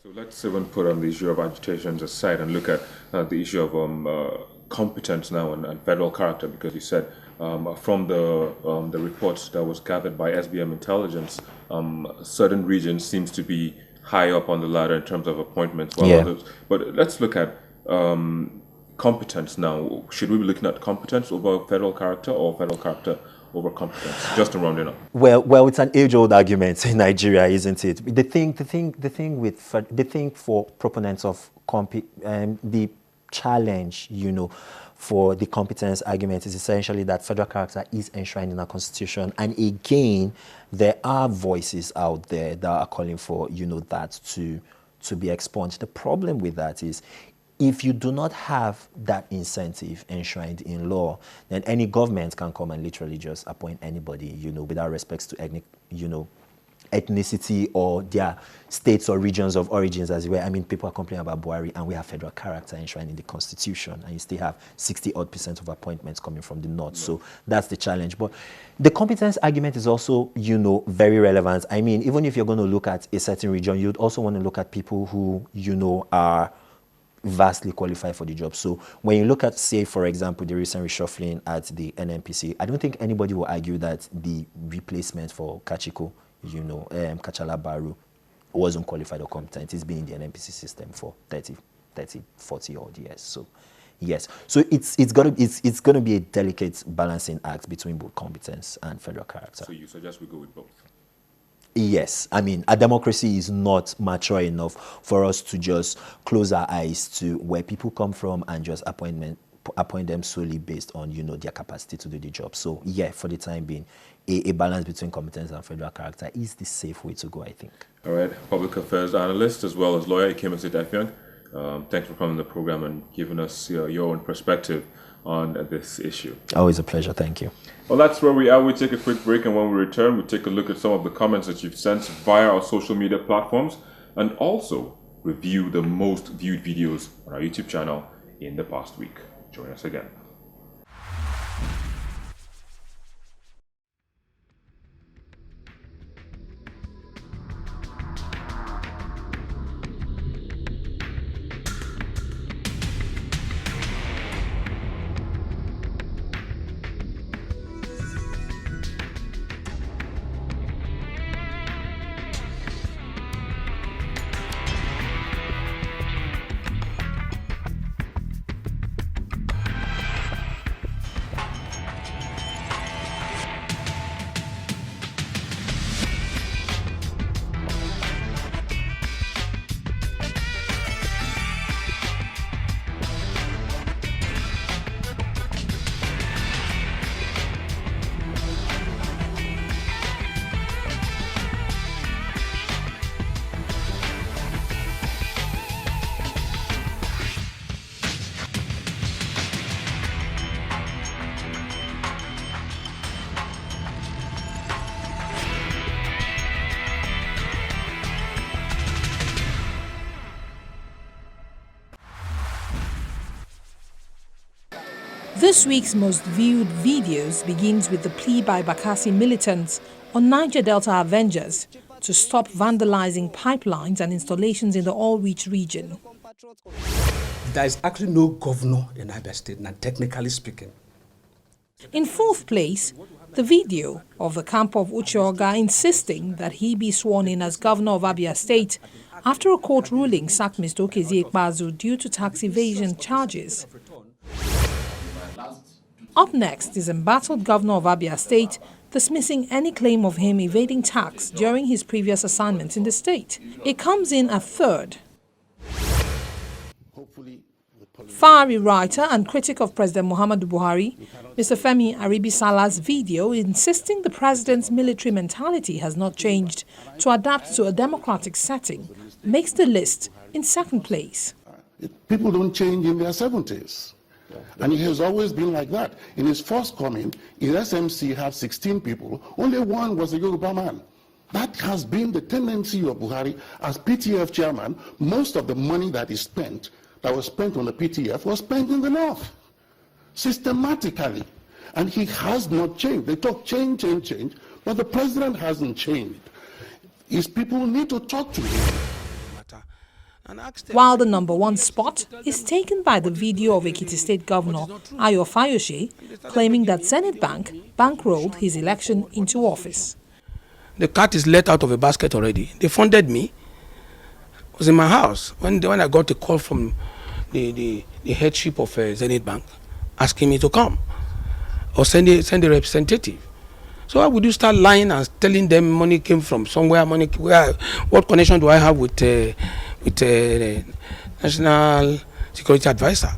So let's even put on the issue of agitations aside and look at the issue of competence now and federal character, because you said from the reports that was gathered by SBM Intelligence, certain regions seems to be high up on the ladder in terms of appointments, while others. But let's look at competence now. Should we be looking at competence over federal character or federal character over competence? Just to round it up. Well, it's an age-old argument in Nigeria, isn't it? The thing for proponents of the challenge, for the competence argument is essentially that federal character is enshrined in our constitution, and again, there are voices out there that are calling for that to be expunged. The problem with that is, if you do not have that incentive enshrined in law, then any government can come and literally just appoint anybody, without respect to ethnicity or their states or regions of origins, as well. I mean, people are complaining about Buhari, and we have federal character enshrined in the constitution, and you still have 60% of appointments coming from the north. So that's the challenge. But the competence argument is also, very relevant. I mean, even if you're going to look at a certain region, you'd also want to look at people who, are vastly qualified for the job. So when you look at, say, for example, the recent reshuffling at the NNPC, I don't think anybody will argue that the replacement for Kachiko, Kachala Baru, wasn't qualified or competent. He's been in the NNPC system for 30, 40 odd years. So yes. So it's gonna be a delicate balancing act between both competence and federal character. So you suggest we go with both? Yes, I mean, our democracy is not mature enough for us to just close our eyes to where people come from and just appoint them solely based on, their capacity to do the job. So yeah, for the time being, a balance between competence and federal character is the safe way to go, I think. All right, public affairs analyst as well as lawyer Ikemesi Dafiang. Thanks for coming on the program and giving us your own perspective on this issue. Always a pleasure. Thank you. Well, that's where we are. We take a quick break, and when we return, we take a look at some of the comments that you've sent via our social media platforms, and also review the most viewed videos on our YouTube channel in the past week. Join us again. This week's most viewed videos begins with the plea by Bakassi militants on Niger Delta Avengers to stop vandalizing pipelines and installations in the All-Reach region. There is actually no governor in Abia State, now technically speaking. In fourth place, the video of the camp of Ucheoga insisting that he be sworn in as governor of Abia State after a court ruling sacked Mr. Okezie Ekpazu due to tax evasion charges. Up next is embattled governor of Abia State dismissing any claim of him evading tax during his previous assignment in the state. It comes in at third. Fiery writer and critic of President Muhammadu Buhari, Mr. Femi Aribisala's video insisting the president's military mentality has not changed to adapt to a democratic setting makes the list in second place. People don't change in their 70s. And it has always been like that. In his first coming, his SMC had 16 people. Only one was a Yoruba man. That has been the tendency of Buhari as PTF chairman. Most of the money that was spent on the PTF was spent in the north, systematically. And he has not changed. They talk change, but the president hasn't changed. His people need to talk to him. and ask them. While the #1 spot is taken by the video of Ekiti State Governor Ayo Fayose claiming that Zenith Bank bankrolled his election into office. The cat is let out of a basket already. They funded me. I was in my house when I got a call from the headship of Zenith Bank asking me to come or send a representative. So why would you start lying and telling them money came from somewhere? What connection do I have with National Security Advisor?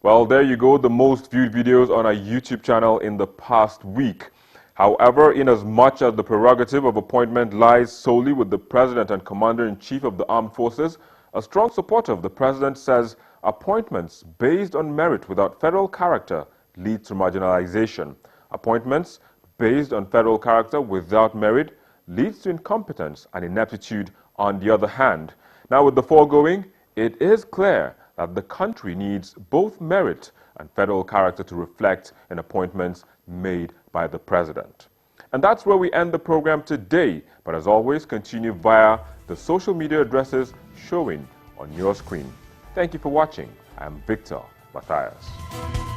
Well, there you go, the most viewed videos on our YouTube channel in the past week. However, in as much as the prerogative of appointment lies solely with the President and Commander-in-Chief of the Armed Forces, a strong supporter of the President says appointments based on merit without federal character lead to marginalization. Appointments based on federal character without merit leads to incompetence and ineptitude on the other hand. Now, with the foregoing, it is clear that the country needs both merit and federal character to reflect in appointments made by the President. And that's where we end the program today. But as always, continue via the social media addresses showing on your screen. Thank you for watching. I am Victor Matthias.